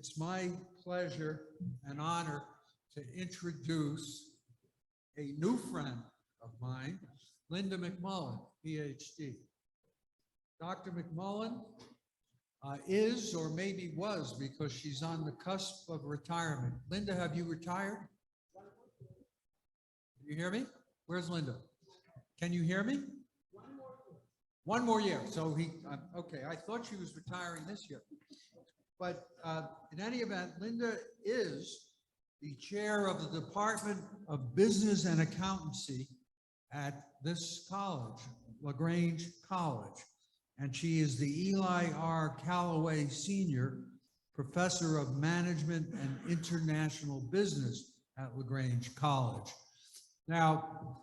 It's my pleasure and honor to introduce a new friend of mine, Linda McMullen, PhD. Dr. McMullen is, or maybe was, because she's on the cusp of retirement. Linda, have you retired? Can you hear me? Where's Linda? Can you hear me? One more year. So okay, I thought she was retiring this year. But in any event, Linda is the chair of the Department of Business and Accountancy at this college, LaGrange College. And she is the Eli R. Callaway Senior Professor of Management and International Business at LaGrange College. Now,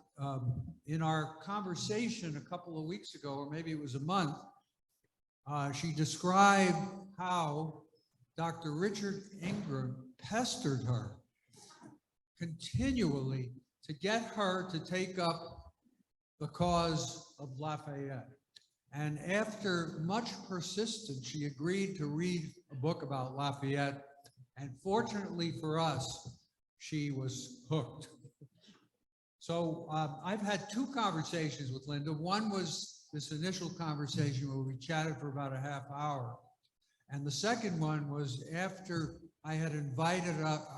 in our conversation a couple of weeks ago, or maybe it was a month, she described how Dr. Richard Ingram pestered her continually to get her to take up the cause of Lafayette. And after much persistence, she agreed to read a book about Lafayette. And fortunately for us, she was hooked. So I've had two conversations with Linda. One was this initial conversation where we chatted for about a half hour. And the second one was after I had invited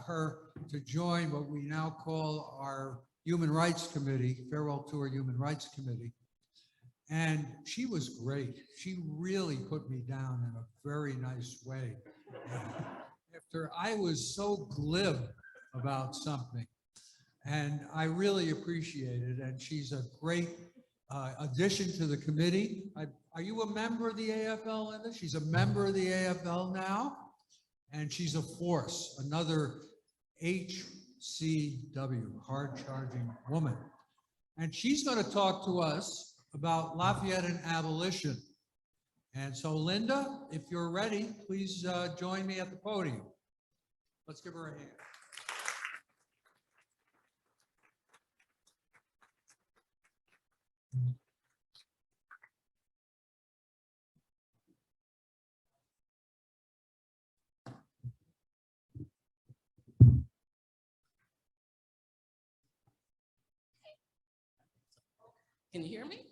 her to join what we now call our Human Rights Committee, Farewell to our Human Rights Committee. And she was great. She really put me down in a very nice way. After I was so glib about something, and I really appreciate it. And she's a great addition to the committee. Are you a member of the AFL, Linda? She's a member of the AFL now, and she's a force, another HCW, hard-charging woman. And she's going to talk to us about Lafayette and abolition. And so, Linda, if you're ready, please join me at the podium. Let's give her a hand. Can you hear me?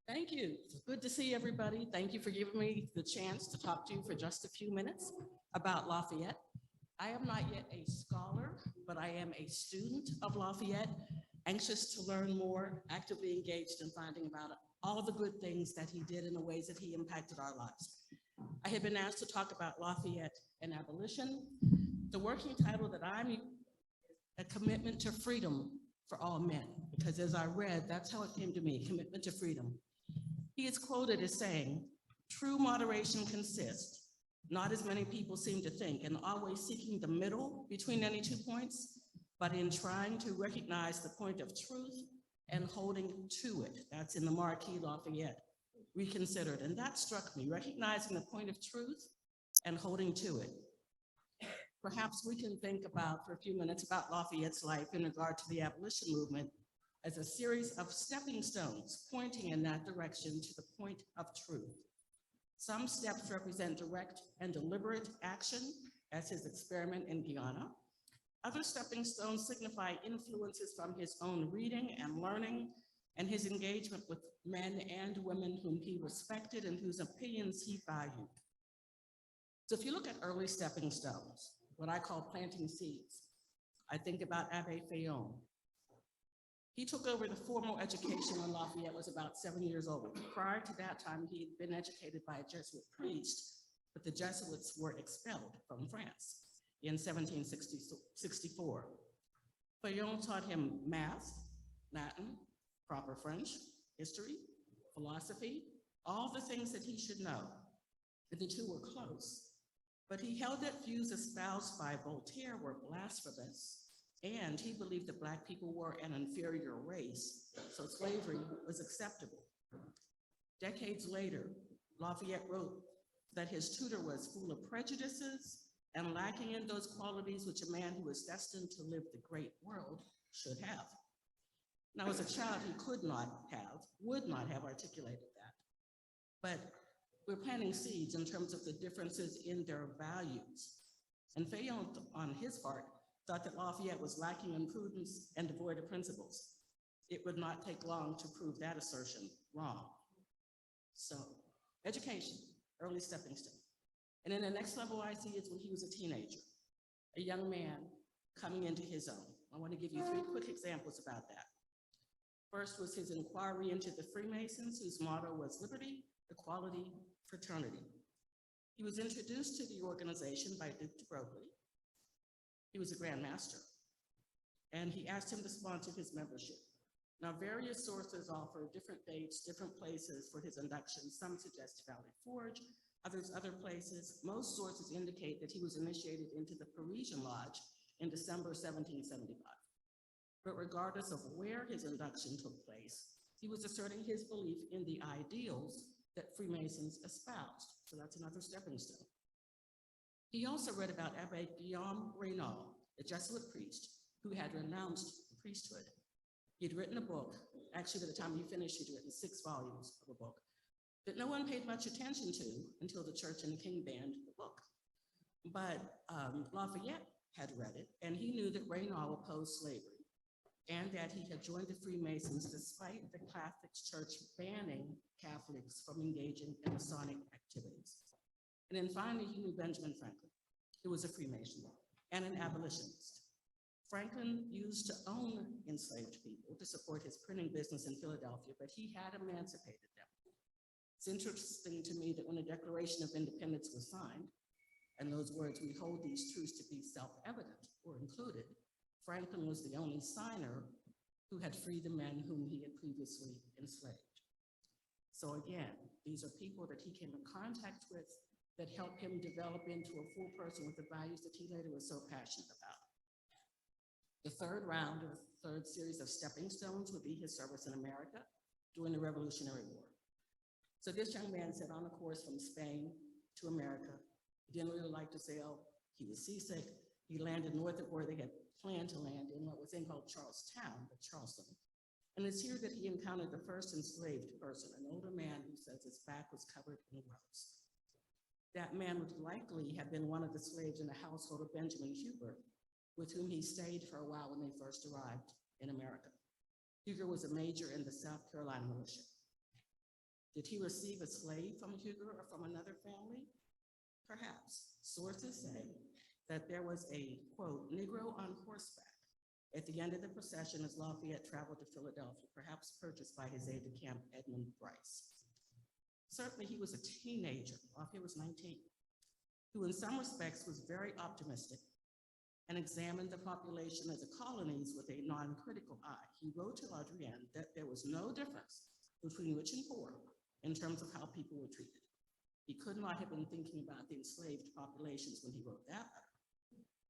Thank you. Good to see everybody. Thank you for giving me the chance to talk to you for just a few minutes about Lafayette. I am not yet a scholar, but I am a student of Lafayette, anxious to learn more, actively engaged in finding about all the good things that he did in the ways that he impacted our lives. I have been asked to talk about Lafayette and abolition. The working title that I'm using is A Commitment to Freedom for All Men, because as I read, that's how it came to me, commitment to freedom. He is quoted as saying, "True moderation consists, not as many people seem to think, in always seeking the middle between any 2 points, but in trying to recognize the point of truth and holding to it." That's in the Marquis Lafayette Reconsidered. And that struck me, recognizing the point of truth and holding to it. Perhaps we can think about, for a few minutes, about Lafayette's life in regard to the abolition movement as a series of stepping stones pointing in that direction to the point of truth. Some steps represent direct and deliberate action, as his experiment in Guyana. Other stepping stones signify influences from his own reading and learning and his engagement with men and women whom he respected and whose opinions he valued. So if you look at early stepping stones, what I call planting seeds, I think about Abbe Fayon. He took over the formal education when Lafayette was about 7 years old. Prior to that time, he had been educated by a Jesuit priest, but the Jesuits were expelled from France in 1764. Fayon taught him math, Latin, proper French, history, philosophy, all the things that he should know. And the two were close, but he held that views espoused by Voltaire were blasphemous, and he believed that Black people were an inferior race, so slavery was acceptable. Decades later, Lafayette wrote that his tutor was full of prejudices and lacking in those qualities which a man who was destined to live the great world should have. Now, as a child, he would not have articulated that. But we're planting seeds in terms of the differences in their values. And Fayon, on his part, thought that Lafayette was lacking in prudence and devoid of principles. It would not take long to prove that assertion wrong. So, education, early stepping stone. And then the next level I see is when he was a teenager, a young man coming into his own. I want to give you 3 quick examples about that. First was his inquiry into the Freemasons, whose motto was liberty, equality, fraternity. He was introduced to the organization by Duke de Broglie. He was a Grand Master, and he asked him to sponsor his membership. Now, various sources offer different dates, different places for his induction. Some suggest Valley Forge, others other places. Most sources indicate that he was initiated into the Parisian Lodge in December 1775. But regardless of where his induction took place, he was asserting his belief in the ideals that Freemasons espoused. So that's another stepping stone. He also read about Abbe Guillaume Reynal, a Jesuit priest who had renounced the priesthood. He'd written a book, actually by the time he finished, he'd written 6 volumes of a book that no one paid much attention to until the church and the king banned the book. But Lafayette had read it, and he knew that Reynal opposed slavery and that he had joined the Freemasons despite the Catholic Church banning Catholics from engaging in Masonic activities. And then finally, he knew Benjamin Franklin, who was a Freemason and an abolitionist. Franklin used to own enslaved people to support his printing business in Philadelphia, but he had emancipated them. It's interesting to me that when the Declaration of Independence was signed, and those words, "we hold these truths to be self-evident," were included, Franklin was the only signer who had freed the men whom he had previously enslaved. So again, these are people that he came in contact with that helped him develop into a full person with the values that he later was so passionate about. The third round, or third series of stepping stones, would be his service in America during the Revolutionary War. So this young man set on a course from Spain to America. He didn't really like to sail. He was seasick. He landed north of where they had planned to land in what was then called Charlestown, but Charleston. And it's here that he encountered the first enslaved person, an older man who says his back was covered in ropes. That man would likely have been one of the slaves in the household of Benjamin Huger, with whom he stayed for a while when they first arrived in America. Huger was a major in the South Carolina militia. Did he receive a slave from Huger or from another family? Perhaps. Sources say that there was a, quote, Negro on horseback at the end of the procession as Lafayette traveled to Philadelphia, perhaps purchased by his aide-de-camp Edmund Bryce. Certainly he was a teenager, Lafayette was 19, who in some respects was very optimistic and examined the population of the colonies with a non-critical eye. He wrote to Adrienne that there was no difference between rich and poor in terms of how people were treated. He could not have been thinking about the enslaved populations when he wrote that letter.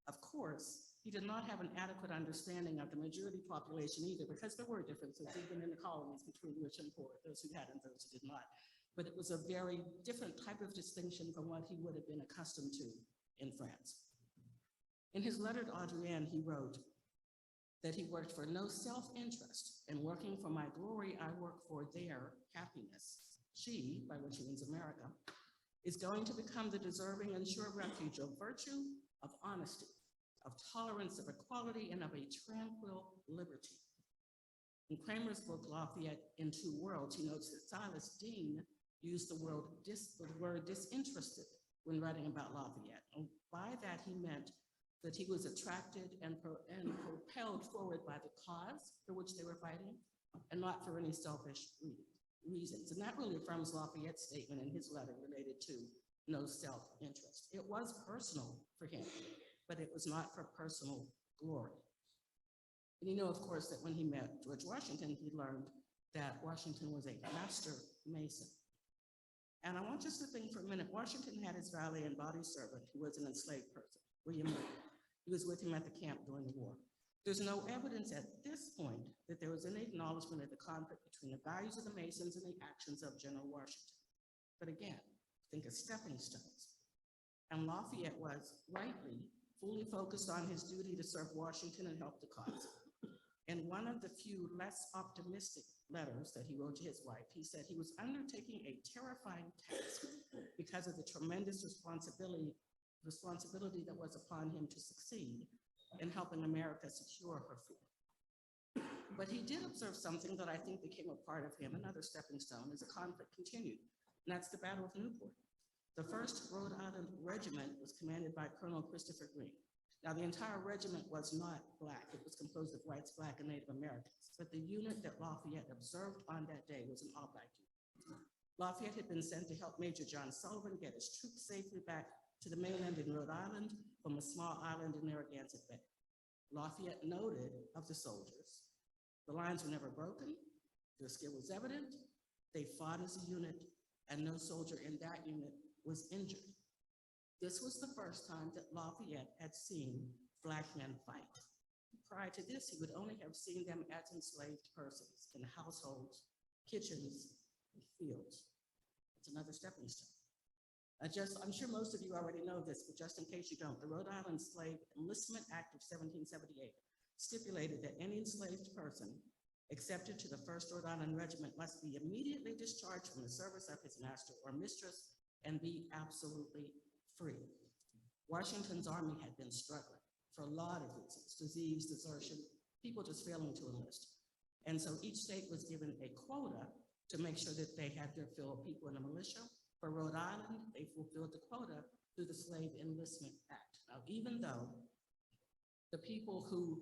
Of course, he did not have an adequate understanding of the majority population either, because there were differences even in the colonies between rich and poor, those who had and those who did not. But it was a very different type of distinction from what he would have been accustomed to in France. In his letter to Adrienne, he wrote that he worked for no self-interest, and working for my glory, I work for their happiness. She, by which he means America, is going to become the deserving and sure refuge of virtue, of honesty, of tolerance, of equality, and of a tranquil liberty. In Kramer's book, Lafayette in Two Worlds, he notes that Silas Deane used the word disinterested when writing about Lafayette. And by that, he meant that he was attracted and propelled forward by the cause for which they were fighting, and not for any selfish reasons. And that really affirms Lafayette's statement in his letter related to no self-interest. It was personal for him, but it was not for personal glory. And you know, of course, that when he met George Washington, he learned that Washington was a master mason. And I want us to think for a minute, Washington had his valet and body servant who was an enslaved person, William Lee. He was with him at the camp during the war. There's no evidence at this point that there was any acknowledgement of the conflict between the values of the Masons and the actions of General Washington. But again, think of stepping stones. And Lafayette was rightly fully focused on his duty to serve Washington and help the cause. In one of the few less optimistic letters that he wrote to his wife, he said he was undertaking a terrifying task because of the tremendous responsibility that was upon him to succeed in helping America secure her freedom. But he did observe something that I think became a part of him, another stepping stone, as the conflict continued, and that's the Battle of Newport. The 1st Rhode Island Regiment was commanded by Colonel Christopher Green. Now, the entire regiment was not Black. It was composed of whites, Black, and Native Americans. But the unit that Lafayette observed on that day was an all-Black unit. Lafayette had been sent to help Major John Sullivan get his troops safely back to the mainland in Rhode Island from a small island in Narragansett Bay. Lafayette noted of the soldiers, the lines were never broken, their skill was evident, they fought as a unit, and no soldier in that unit was injured. This was the first time that Lafayette had seen Black men fight. Prior to this, he would only have seen them as enslaved persons in households, kitchens, and fields. It's another stepping stone. I'm sure most of you already know this, but just in case you don't, the Rhode Island Slave Enlistment Act of 1778 stipulated that any enslaved person accepted to the 1st Rhode Island Regiment must be immediately discharged from the service of his master or mistress and be absolutely free. Washington's army had been struggling for a lot of reasons: disease, desertion, people just failing to enlist. And so each state was given a quota to make sure that they had their fill of people in the militia. For Rhode Island, they fulfilled the quota through the Slave Enlistment Act. Now, even though the people who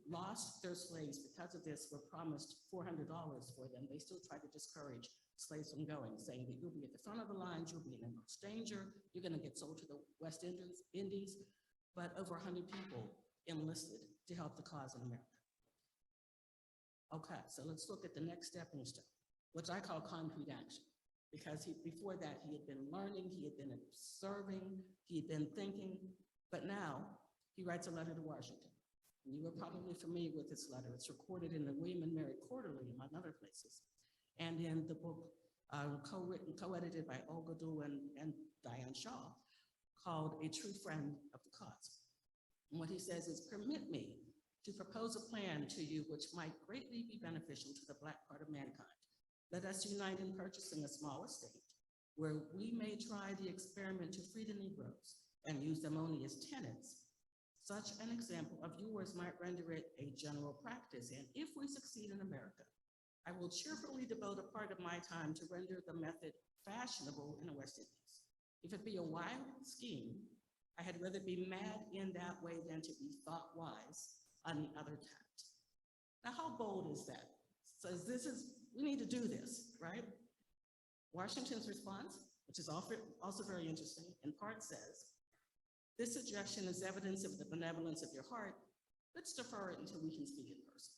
lost their slaves because of this were promised $400 for them, they still tried to discourage slaves from going, saying that you'll be at the front of the lines, you'll be in the most danger, you're gonna get sold to the West Indies. But over 100 people enlisted to help the cause in America. Okay, so let's look at the next stepping stone, which I call concrete action. Because before that, he had been learning, he had been observing, he had been thinking, but now he writes a letter to Washington. And you were probably familiar with this letter. It's recorded in the William and Mary Quarterly, among other places, and in the book co-edited by Olga Dole and Diane Shaw, called A True Friend of the Cause. And what he says is, permit me to propose a plan to you which might greatly be beneficial to the Black part of mankind. Let us unite in purchasing a small estate where we may try the experiment to free the Negroes and use them only as tenants. Such an example of yours might render it a general practice, and if we succeed in America, I will cheerfully devote a part of my time to render the method fashionable in the West Indies. If it be a wild scheme, I had rather be mad in that way than to be thought wise on the other tact. Now, how bold is that? Says we need to do this, right? Washington's response, which is also very interesting, in part says, this suggestion is evidence of the benevolence of your heart. Let's defer it until we can speak in person.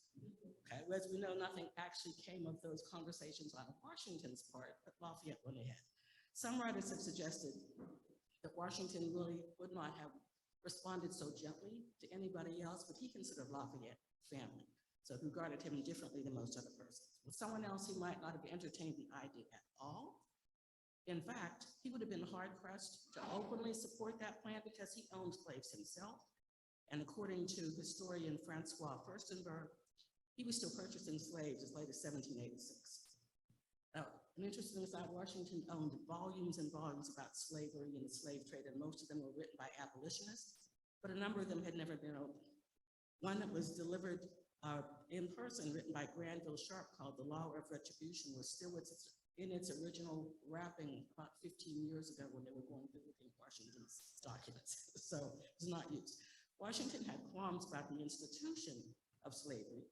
Okay, as we know, nothing actually came of those conversations on Washington's part, but Lafayette went ahead. Some writers have suggested that Washington really would not have responded so gently to anybody else, but he considered Lafayette family. So he regarded him differently than most other persons. With someone else, he might not have entertained the idea at all. In fact, he would have been hard-pressed to openly support that plan because he owned slaves himself. And according to historian Francois Furstenberg, he was still purchasing slaves as late as 1786. Now, an interesting aside, Washington owned volumes and volumes about slavery and the slave trade, and most of them were written by abolitionists, but a number of them had never been opened. One that was delivered in person, written by Granville Sharp, called The Law of Retribution, was still in its original wrapping about 15 years ago when they were going through Washington's documents. So it's not used. Washington had qualms about the institution of slavery,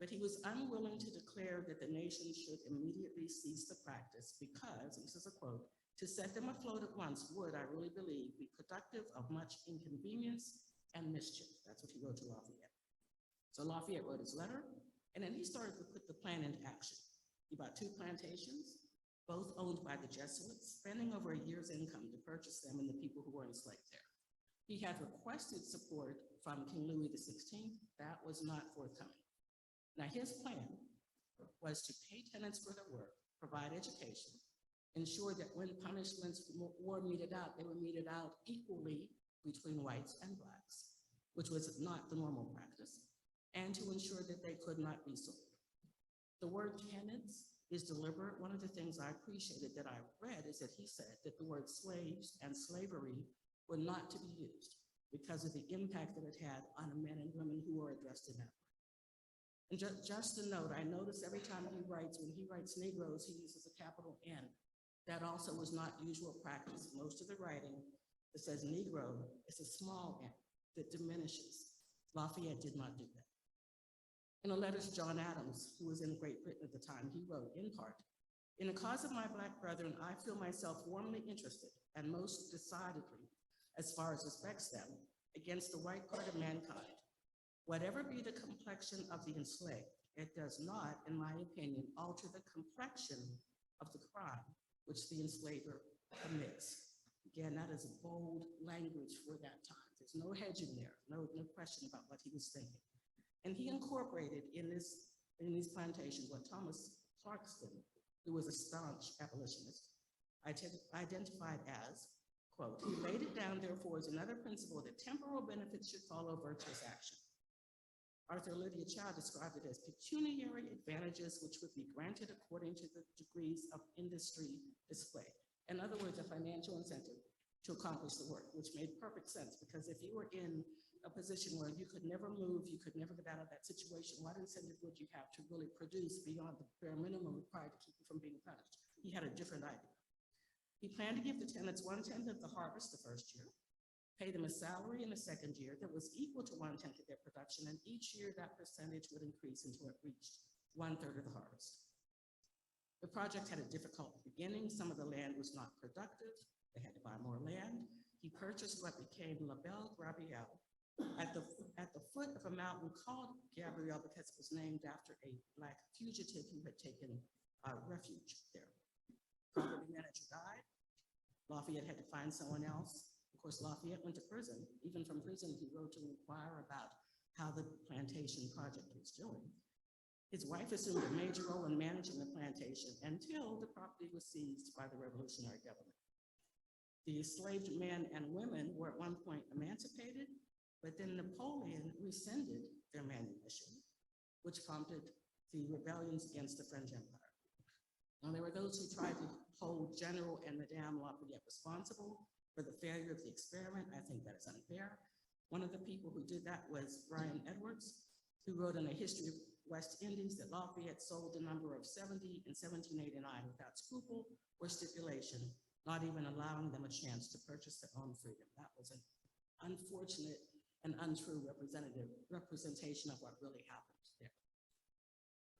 but he was unwilling to declare that the nation should immediately cease the practice because, and this is a quote, to set them afloat at once would, I really believe, be productive of much inconvenience and mischief. That's what he wrote to Lafayette. So Lafayette wrote his letter, and then he started to put the plan into action. He bought 2 plantations, both owned by the Jesuits, spending over a year's income to purchase them and the people who were enslaved there. He had requested support from King Louis XVI. That was not forthcoming. Now, his plan was to pay tenants for their work, provide education, ensure that when punishments were meted out, they were meted out equally between whites and blacks, which was not the normal practice, and to ensure that they could not be sold. The word tenants is deliberate. One of the things I appreciated that I read is that he said that the word slaves and slavery were not to be used because of the impact that it had on the men and women who were addressed in that way. And just a note, I notice every time he writes, when he writes Negroes, he uses a capital N. That also was not usual practice. Most of the writing that says Negro is a small n that diminishes. Lafayette did not do that. In a letter to John Adams, who was in Great Britain at the time, he wrote, in part, "In the cause of my Black brethren, I feel myself warmly interested and most decidedly, as far as respects them, against the white part of mankind. Whatever be the complexion of the enslaved, it does not, in my opinion, alter the complexion of the crime which the enslaver commits." Again, that is bold language for that time. There's no hedging there, no question about what he was thinking. And he incorporated in these plantations what Thomas Clarkston, who was a staunch abolitionist, identified as, quote, "He laid it down, therefore, as another principle that temporal benefits should follow virtuous action." Arthur Lydia Child described it as pecuniary advantages which would be granted according to the degrees of industry displayed. In other words, a financial incentive to accomplish the work, which made perfect sense, because if you were in a position where you could never move, you could never get out of that situation, what incentive would you have to really produce beyond the bare minimum required to keep you from being punished? He had a different idea. He planned to give the tenants 1/10 of the harvest the first year, pay them a salary in the second year that was equal to 1/10 of their production, and each year that percentage would increase until it reached 1/3 of the harvest. The project had a difficult beginning. Some of the land was not productive. They had to buy more land. He purchased what became La Belle Gabrielle at the foot of a mountain called Gabrielle because it was named after a Black fugitive who had taken refuge there. Property manager died. Lafayette had to find someone else. Of course, Lafayette went to prison. Even from prison, he wrote to inquire about how the plantation project was doing. His wife assumed a major role in managing the plantation until the property was seized by the revolutionary government. The enslaved men and women were at one point emancipated, but then Napoleon rescinded their manumission, which prompted the rebellions against the French Empire. Now, there were those who tried to hold General and Madame Lafayette responsible for the failure of the experiment. I think that is unfair. One of the people who did that was Brian Edwards, who wrote in A History of West Indies that Lafayette sold the number of 70 in 1789 without scruple or stipulation, not even allowing them a chance to purchase their own freedom. That was an unfortunate and untrue representation of what really happened there.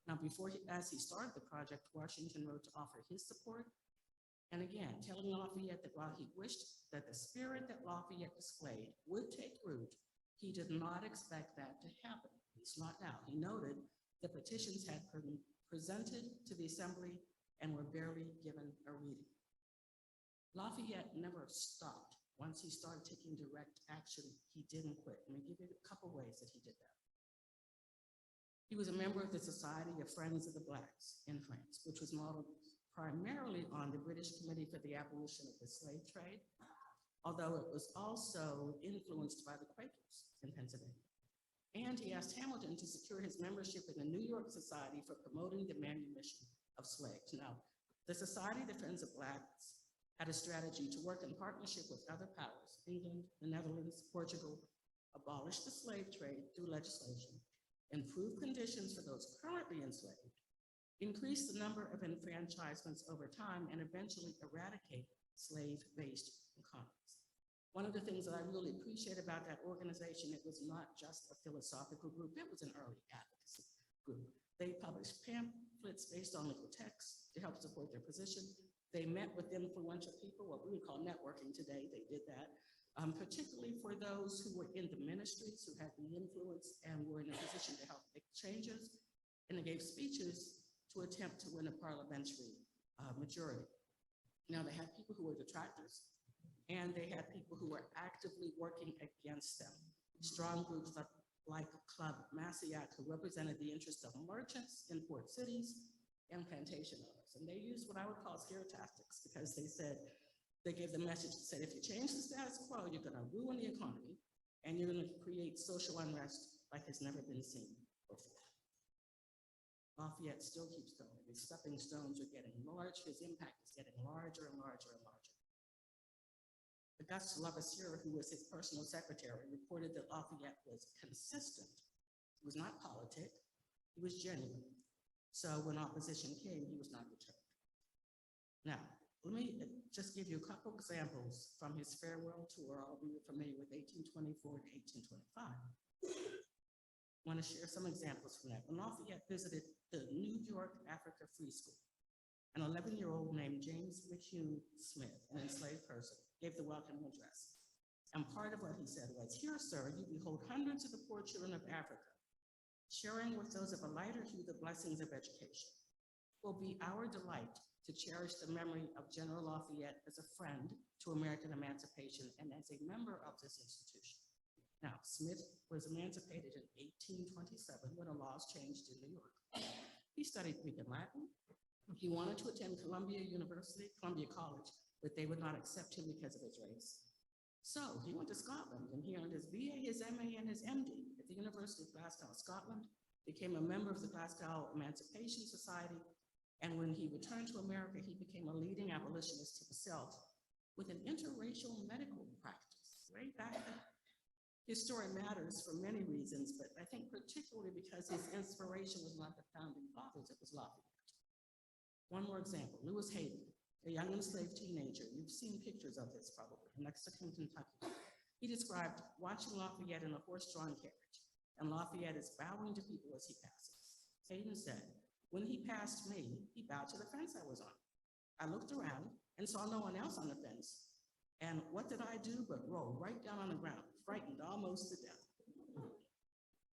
Now, as he started the project, Washington wrote to offer his support, and again, telling Lafayette that while he wished that the spirit that Lafayette displayed would take root, he did not expect that to happen, at least not now. He noted the petitions had been presented to the Assembly and were barely given a reading. Lafayette never stopped. Once he started taking direct action, he didn't quit. Let me give you a couple ways that he did that. He was a member of the Society of Friends of the Blacks in France, which was modeled primarily on the British Committee for the Abolition of the Slave Trade, although it was also influenced by the Quakers in Pennsylvania. And he asked Hamilton to secure his membership in the New York Society for promoting the manumission of slaves. Now, the Society of the Friends of Blacks had a strategy to work in partnership with other powers, England, the Netherlands, Portugal, abolish the slave trade through legislation, improve conditions for those currently enslaved, increase the number of enfranchisements over time, and eventually eradicate slave-based economies. One of the things that I really appreciate about that organization, it was not just a philosophical group, it was an early advocacy group. They published pamphlets based on legal texts to help support their position. They met with influential people, what we would call networking today, they did that, particularly for those who were in the ministries, who had the influence and were in a position to help make changes, and they gave speeches to attempt to win a parliamentary majority. Now, they had people who were detractors, and they had people who were actively working against them. Strong groups like Club Massiac, who represented the interests of merchants in port cities and plantation owners. And they used what I would call scare tactics, because they gave the message that said, if you change the status quo, you're gonna ruin the economy and you're gonna create social unrest like has never been seen before. Lafayette still keeps going. His stepping stones are getting large. His impact is getting larger and larger and larger. Auguste Lavoisier, who was his personal secretary, reported that Lafayette was consistent. He was not politic, he was genuine. So when opposition came, he was not deterred. Now, let me just give you a couple examples from his farewell tour. All of you are familiar with 1824 to 1825. I want to share some examples from that. When Lafayette visited the New York Africa Free School, an 11-year-old named James McHugh Smith, an enslaved person, gave the welcome address. And part of what he said was, "Here, sir, you behold hundreds of the poor children of Africa, sharing with those of a lighter hue the blessings of education. It will be our delight to cherish the memory of General Lafayette as a friend to American emancipation and as a member of this institution." Now, Smith was emancipated in 1827 when the laws changed in New York. He studied Greek and Latin. He wanted to attend Columbia College, but they would not accept him because of his race. So he went to Scotland and he earned his BA, his MA, and his MD at the University of Glasgow, Scotland, became a member of the Glasgow Emancipation Society, and when he returned to America, he became a leading abolitionist himself with an interracial medical practice way back then. His story matters for many reasons, but I think particularly because his inspiration was not the founding fathers, it was Lafayette. One more example, Lewis Hayden, a young enslaved teenager. You've seen pictures of this probably in Lexington, Kentucky. He described watching Lafayette in a horse-drawn carriage, and Lafayette is bowing to people as he passes. Hayden said, "When he passed me, he bowed to the fence I was on. I looked around and saw no one else on the fence. And what did I do but roll right down on the ground, frightened almost to death?"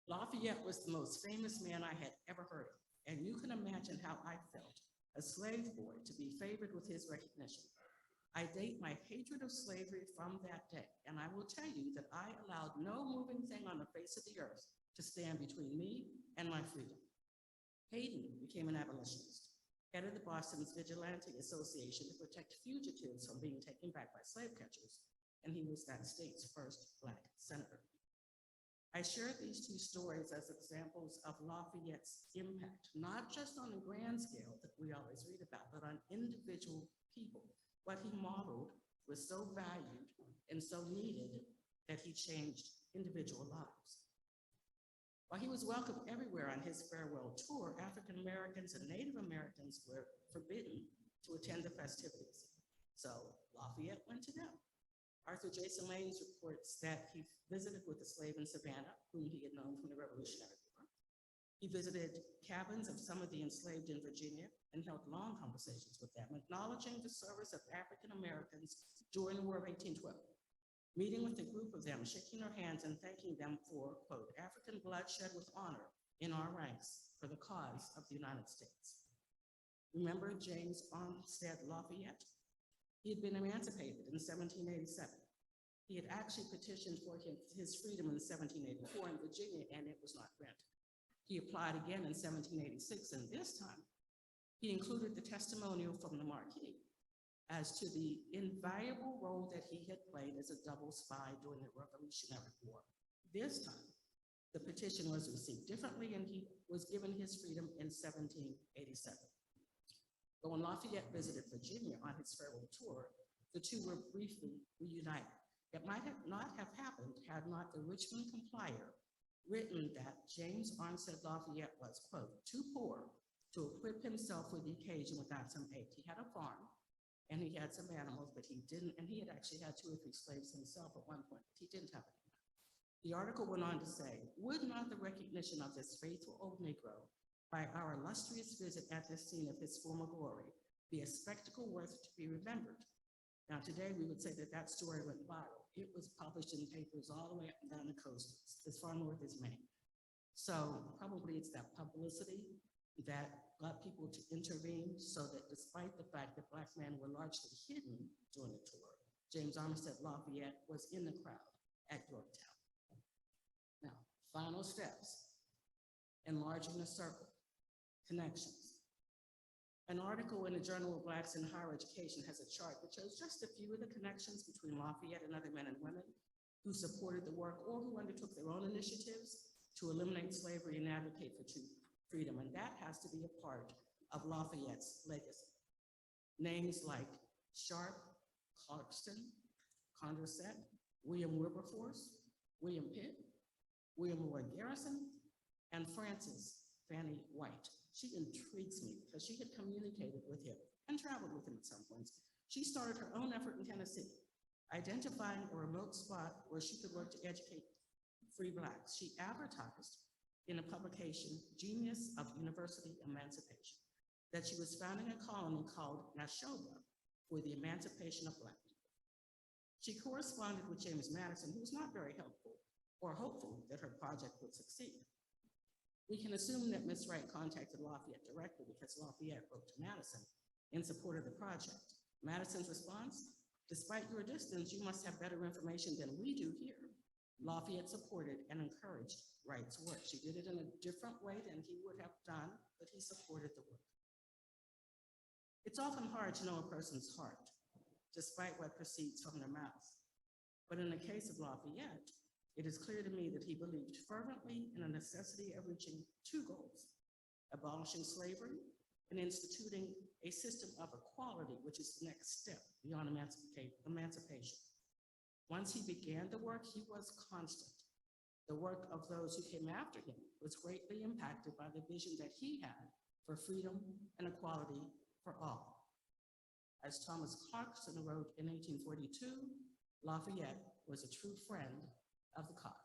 Lafayette was the most famous man I had ever heard of, and you can imagine how I felt, a slave boy, to be favored with his recognition. I date my hatred of slavery from that day, and I will tell you that I allowed no moving thing on the face of the earth to stand between me and my freedom. Hayden became an abolitionist, head of the Boston's Vigilante Association to protect fugitives from being taken back by slave catchers, and he was that state's first Black senator. I share these two stories as examples of Lafayette's impact, not just on the grand scale that we always read about, but on individual people. What he modeled was so valued and so needed that he changed individual lives. While he was welcome everywhere on his farewell tour, African Americans and Native Americans were forbidden to attend the festivities. So Lafayette went to them. Arthur Jason Lanes reports that he visited with a slave in Savannah, whom he had known from the Revolutionary War. He visited cabins of some of the enslaved in Virginia and held long conversations with them, acknowledging the service of African Americans during the War of 1812. Meeting with a group of them, shaking their hands and thanking them for, quote, African blood shed with honor in our ranks for the cause of the United States. Remember James Armstead Lafayette? He had been emancipated in 1787. He had actually petitioned for his freedom in 1784 in Virginia, and it was not granted. He applied again in 1786, and this time he included the testimonial from the Marquis as to the invaluable role that he had played as a double spy during the Revolutionary War. This time, the petition was received differently, and he was given his freedom in 1787. But when Lafayette visited Virginia on his farewell tour, the two were briefly reunited. It might not have happened had not the Richmond Complier written that James Armstead Lafayette was, quote, too poor to equip himself for the occasion without some aid. He had a farm and he had some animals, but he didn't, and he had actually had 2 or 3 slaves himself at one point, but he didn't have any. The article went on to say, would not the recognition of this faithful old Negro by our illustrious visit at the scene of his former glory be a spectacle worth to be remembered? Now today we would say that that story went viral. It was published in papers all the way up and down the coast, as far north as Maine. So probably it's that publicity that got people to intervene, so that despite the fact that Black men were largely hidden during the tour, James Armistead Lafayette was in the crowd at Yorktown. Now, final steps, enlarging the circle, connections. An article in the Journal of Blacks in Higher Education has a chart which shows just a few of the connections between Lafayette and other men and women who supported the work or who undertook their own initiatives to eliminate slavery and advocate for true freedom. And that has to be a part of Lafayette's legacy. Names like Sharp, Clarkston, Condorcet, William Wilberforce, William Pitt, William Lloyd Garrison, and Frances Fanny White. She intrigues me because she had communicated with him and traveled with him at some points. She started her own effort in Tennessee, identifying a remote spot where she could work to educate free Blacks. She advertised in a publication, Genius of University Emancipation, that she was founding a colony called Nashoba for the emancipation of Black people. She corresponded with James Madison, who was not very helpful or hopeful that her project would succeed. We can assume that Ms. Wright contacted Lafayette directly because Lafayette wrote to Madison in support of the project. Madison's response, despite your distance, you must have better information than we do here. Lafayette supported and encouraged Wright's work. She did it in a different way than he would have done, but he supported the work. It's often hard to know a person's heart, despite what proceeds from their mouth. But in the case of Lafayette, it is clear to me that he believed fervently in the necessity of reaching two goals: abolishing slavery and instituting a system of equality, which is the next step beyond emancipation. Once he began the work, he was constant. The work of those who came after him was greatly impacted by the vision that he had for freedom and equality for all. As Thomas Clarkson wrote in 1842, Lafayette was a true friend of the cause.